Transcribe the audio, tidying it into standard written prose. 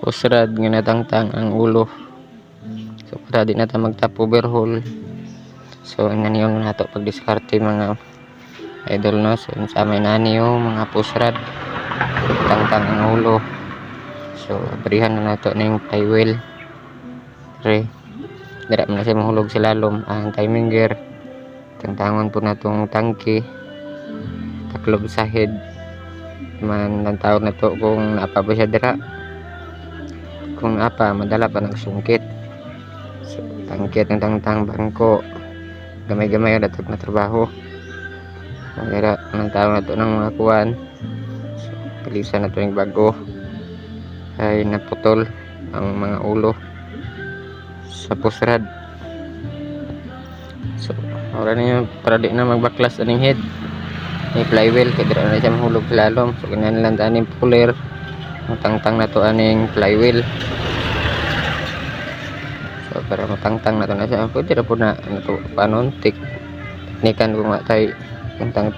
pusrad nga natangtang ang ulo. So para di na ta magtap overhaul. So nga niyo nato pag diskarte mga idol no. So sa may naniyo mga pusrad tangtang ang ulo. So abrihan na nato ning flywheel. Re dira man na siya mahulog sa lalom ang timing gear. Tangtangon po natong tangke. Taklob sa head. Man ang tawag na to kung napa ba siya dira. Kung apa madala pa nagsungkit. So tangkit ng tangtang bangko. Gamay-gamay na na trabaho. Dira ang tawag na to ng mga kuwan. So pilisan na to yung bago. Ay naputol ang mga ulo sa pusrad. So ora niyo para di na magbaklas aning head ni flywheel kay dira na siya mahulog sa lalom. So ganyan lang aning puller matangtang na to aning flywheel. So para matangtang na to na siya pwede ra po na to panontik teknikan kung matay yung tangtang.